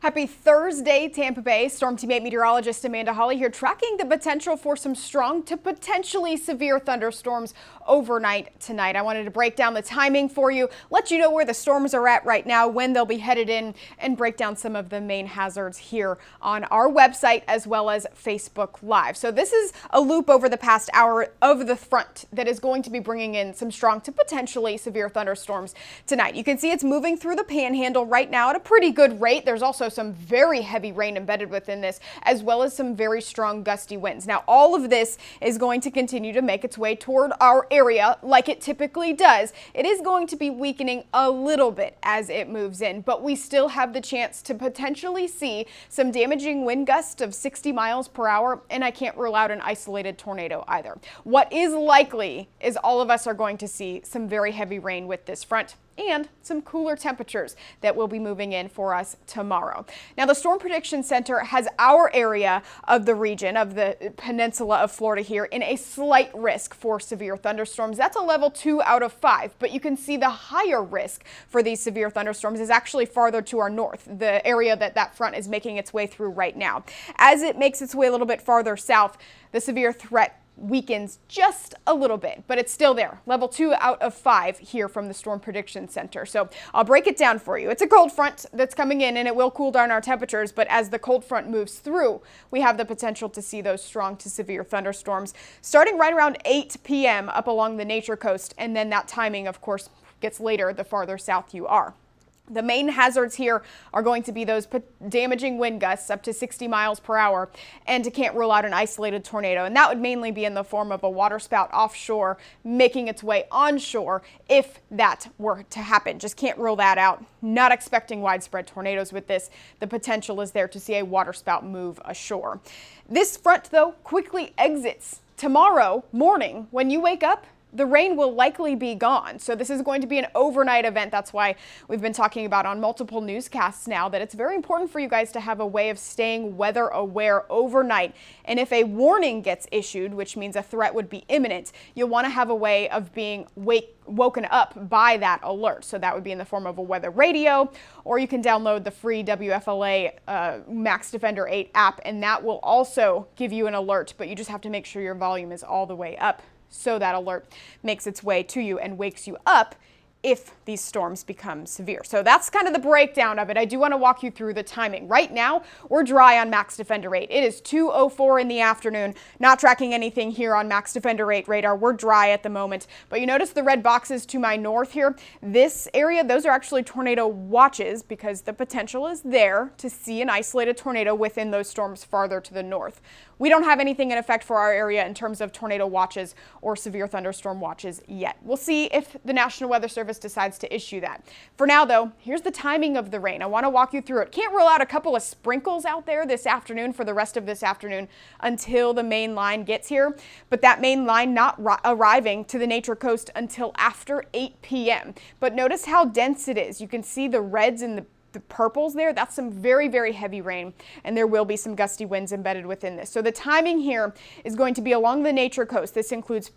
Happy Thursday, Tampa Bay. Storm Team 8 meteorologist Amanda Hawley here, tracking the potential for some strong to potentially severe thunderstorms overnight tonight. I wanted to break down the timing for you, let you know where the storms are at right now, when they'll be headed in, and break down some of the main hazards here on our website as well as Facebook Live. So this is a loop over the past hour of the front that is going to be bringing in some strong to potentially severe thunderstorms tonight. You can see it's moving through the panhandle right now at a pretty good rate. There's also some very heavy rain embedded within this, as well as some very strong gusty winds. Now, all of this is going to continue to make its way toward our area like it typically does. It is going to be weakening a little bit as it moves in, but we still have the chance to potentially see some damaging wind gusts of 60 miles per hour, and I can't rule out an isolated tornado either. What is likely is all of us are going to see some very heavy rain with this front and some cooler temperatures that will be moving in for us tomorrow. Now, the Storm Prediction Center has our area of the region of the peninsula of Florida here in a slight risk for severe thunderstorms. That's a level 2 out of 5, but you can see the higher risk for these severe thunderstorms is actually farther to our north, the area that front is making its way through right now. As it makes its way a little bit farther south, the severe threat weakens just a little bit, but it's still there. Level 2 out of 5 here from the Storm Prediction Center. So I'll break it down for you. It's a cold front that's coming in, and it will cool down our temperatures, but as the cold front moves through, we have the potential to see those strong to severe thunderstorms starting right around 8 p.m. up along the Nature Coast, and then that timing, of course, gets later the farther south you are. The main hazards here are going to be those damaging wind gusts up to 60 miles per hour, and you can't rule out an isolated tornado. And that would mainly be in the form of a waterspout offshore making its way onshore if that were to happen. Just can't rule that out. Not expecting widespread tornadoes with this. The potential is there to see a waterspout move ashore. This front, though, quickly exits tomorrow morning. When you wake up, the rain will likely be gone. So this is going to be an overnight event. That's why we've been talking about on multiple newscasts now that it's very important for you guys to have a way of staying weather aware overnight. And if a warning gets issued, which means a threat would be imminent, you'll want to have a way of being woken up by that alert. So that would be in the form of a weather radio, or you can download the free WFLA Max Defender 8 app, and that will also give you an alert, but you just have to make sure your volume is all the way up so that alert makes its way to you and wakes you up if these storms become severe. So that's kind of the breakdown of it. I do want to walk you through the timing. Right now, we're dry on Max Defender 8. It is 2:04 in the afternoon. Not tracking anything here on Max Defender 8 radar. We're dry at the moment. But you notice the red boxes to my north here. This area, those are actually tornado watches because the potential is there to see an isolated tornado within those storms farther to the north. We don't have anything in effect for our area in terms of tornado watches or severe thunderstorm watches yet. We'll see if the National Weather Service decides to issue that. For now, though, here's the timing of the rain. I want to walk you through it. Can't rule out a couple of sprinkles out there this afternoon for the rest of this afternoon until the main line gets here, but that main line not arriving to the Nature Coast until after 8 p.m. But notice how dense it is. You can see the reds and the purples there. That's some very, very heavy rain, and there will be some gusty winds embedded within this. So the timing here is going to be along the Nature Coast. This includes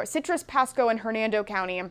Citrus, Pasco, and Hernando County.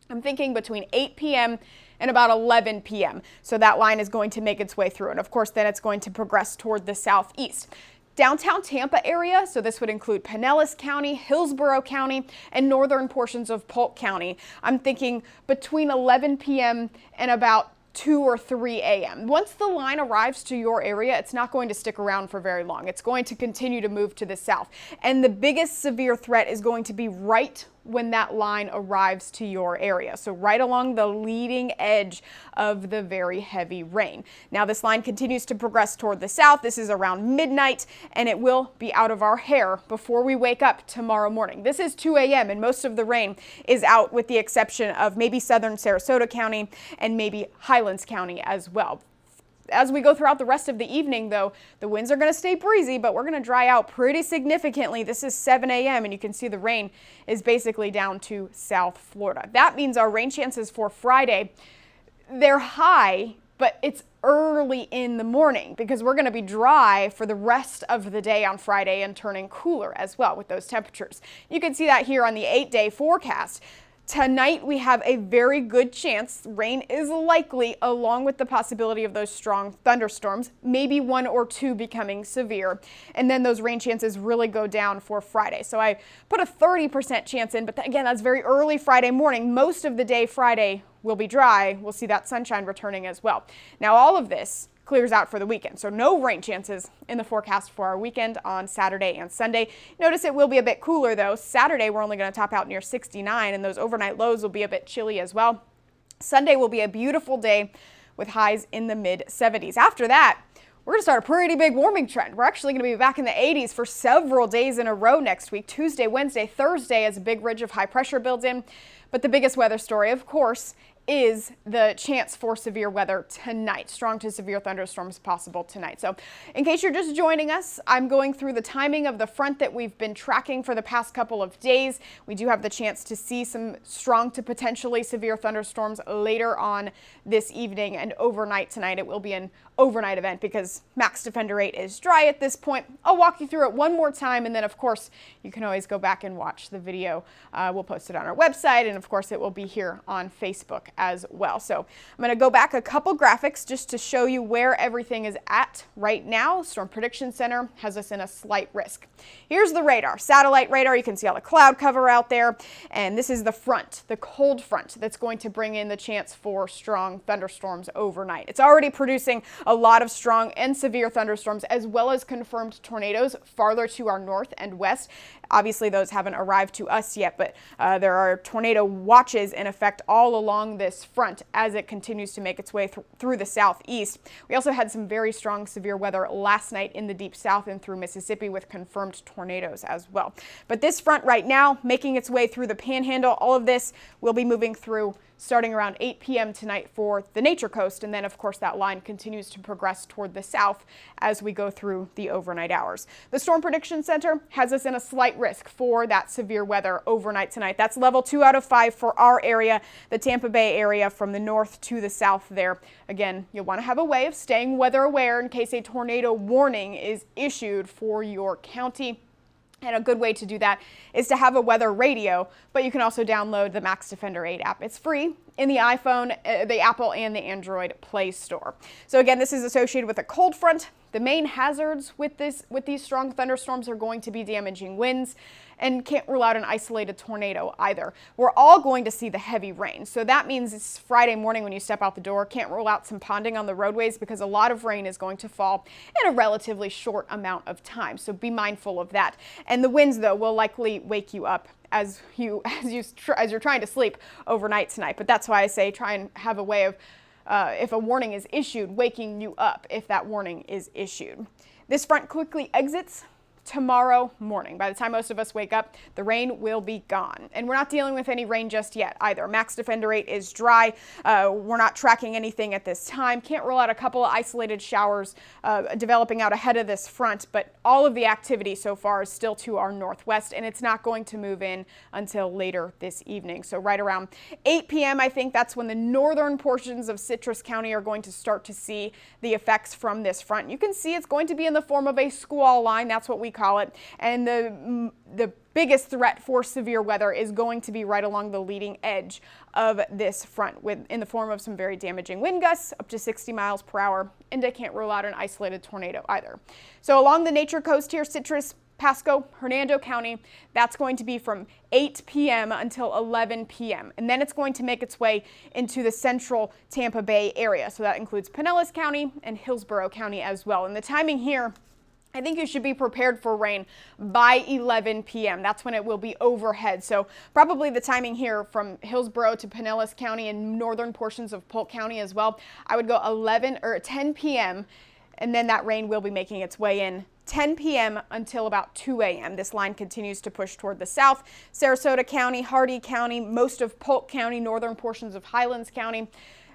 I'm thinking between 8 p.m. and about 11 p.m. So that line is going to make its way through, and of course then it's going to progress toward the southeast. Downtown Tampa area, so this would include Pinellas County, Hillsborough County, and northern portions of Polk County. I'm thinking between 11 p.m. and about 2 or 3 a.m. Once the line arrives to your area, it's not going to stick around for very long. It's going to continue to move to the south. And the biggest severe threat is going to be right when that line arrives to your area. So right along the leading edge of the very heavy rain. Now this line continues to progress toward the south. This is around midnight, and it will be out of our hair before we wake up tomorrow morning. This is 2 a.m. and most of the rain is out with the exception of maybe southern Sarasota County and maybe Highlands County as well. As we go throughout the rest of the evening, though, the winds are going to stay breezy, but we're going to dry out pretty significantly. This is 7 a.m., and you can see the rain is basically down to South Florida. That means our rain chances for Friday, they're high, but it's early in the morning because we're going to be dry for the rest of the day on Friday and turning cooler as well with those temperatures. You can see that here on the 8-day forecast. Tonight, we have a very good chance rain is likely, along with the possibility of those strong thunderstorms, maybe one or two becoming severe. And then those rain chances really go down for Friday. So I put a 30% chance in, but again, that's very early Friday morning. Most of the day Friday will be dry. We'll see that sunshine returning as well. Now, all of this clears out for the weekend. So no rain chances in the forecast for our weekend on Saturday and Sunday. Notice it will be a bit cooler though. Saturday, we're only going to top out near 69, and those overnight lows will be a bit chilly as well. Sunday will be a beautiful day with highs in the mid 70s. After that, we're going to start a pretty big warming trend. We're actually going to be back in the 80s for several days in a row next week. Tuesday, Wednesday, Thursday, as a big ridge of high pressure builds in. But the biggest weather story, of course, is the chance for severe weather tonight. Strong to severe thunderstorms possible tonight. So in case you're just joining us, I'm going through the timing of the front that we've been tracking for the past couple of days. We do have the chance to see some strong to potentially severe thunderstorms later on this evening and overnight tonight. It will be an overnight event because Max Defender 8 is dry at this point. I'll walk you through it one more time, and then of course you can always go back and watch the video. We'll post it on our website, and of course it will be here on Facebook as well. So I'm going to go back a couple graphics just to show you where everything is at right now. Storm Prediction Center has us in a slight risk. Here's the radar, satellite radar. You can see all the cloud cover out there, and this is the front, the cold front that's going to bring in the chance for strong thunderstorms overnight. It's already producing a lot of strong and severe thunderstorms, as well as confirmed tornadoes farther to our north and west. Obviously, those haven't arrived to us yet, but there are tornado watches in effect all along this front as it continues to make its way through the southeast. We also had some very strong severe weather last night in the deep south and through Mississippi with confirmed tornadoes as well. But this front right now making its way through the panhandle, all of this will be moving through starting around 8 p.m. tonight for the Nature Coast, and then of course that line continues to progress toward the south as we go through the overnight hours. The Storm Prediction Center has us in a slight risk for that severe weather overnight tonight. That's level 2 out of 5 for our area, the Tampa Bay area from the north to the south there. Again, you'll want to have a way of staying weather aware in case a tornado warning is issued for your county. And a good way to do that is to have a weather radio, but you can also download the Max Defender 8 app. It's free in the iPhone, the Apple, and the Android Play Store. So again, this is associated with a cold front. The main hazards with these strong thunderstorms are going to be damaging winds, and can't rule out an isolated tornado either. We're all going to see the heavy rain. So that means it's Friday morning when you step out the door. Can't rule out some ponding on the roadways because a lot of rain is going to fall in a relatively short amount of time. So be mindful of that. And the winds, though, will likely wake you up as you're trying to sleep overnight tonight. But that's why I say try and have a way of, if a warning is issued, waking you up if that warning is issued. This front quickly exits tomorrow morning. By the time most of us wake up, the rain will be gone. And we're not dealing with any rain just yet either. Max Defender 8 is dry. We're not tracking anything at this time. Can't rule out a couple of isolated showers developing out ahead of this front, but all of the activity so far is still to our northwest, and it's not going to move in until later this evening. So right around 8 p.m., I think that's when the northern portions of Citrus County are going to start to see the effects from this front. You can see it's going to be in the form of a squall line. That's what we call it. And the biggest threat for severe weather is going to be right along the leading edge of this front in the form of some very damaging wind gusts up to 60 miles per hour. And I can't rule out an isolated tornado either. So along the Nature Coast here, Citrus, Pasco, Hernando County, that's going to be from 8 p.m. until 11 p.m. And then it's going to make its way into the central Tampa Bay area. So that includes Pinellas County and Hillsborough County as well. And the timing here, I think you should be prepared for rain by 11 p.m. That's when it will be overhead. So probably the timing here from Hillsborough to Pinellas County and northern portions of Polk County as well, I would go 11 or 10 p.m. and then that rain will be making its way in 10 p.m. until about 2 a.m. This line continues to push toward the south. Sarasota County, Hardee County, most of Polk County, northern portions of Highlands County.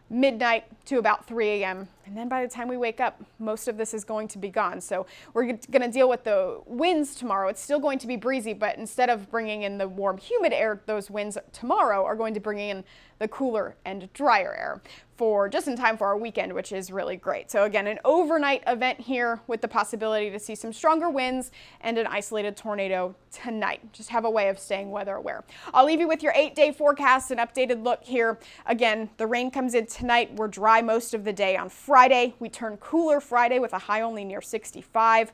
Midnight to about 3 a.m. And then by the time we wake up, most of this is going to be gone. So we're going to deal with the winds tomorrow. It's still going to be breezy, but instead of bringing in the warm, humid air, those winds tomorrow are going to bring in the cooler and drier air for just in time for our weekend, which is really great. So again, an overnight event here with the possibility to see some stronger winds and an isolated tornado tonight. Just have a way of staying weather aware. I'll leave you with your 8-day forecast, an updated look here. Again, the rain comes in tonight. We're dry most of the day on Friday. We turn cooler Friday with a high only near 65.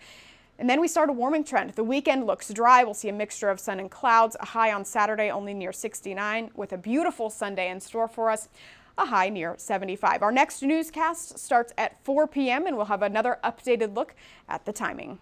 And then we start a warming trend. The weekend looks dry. We'll see a mixture of sun and clouds. A high on Saturday only near 69 with a beautiful Sunday in store for us. A high near 75. Our next newscast starts at 4 p.m. and we'll have another updated look at the timing.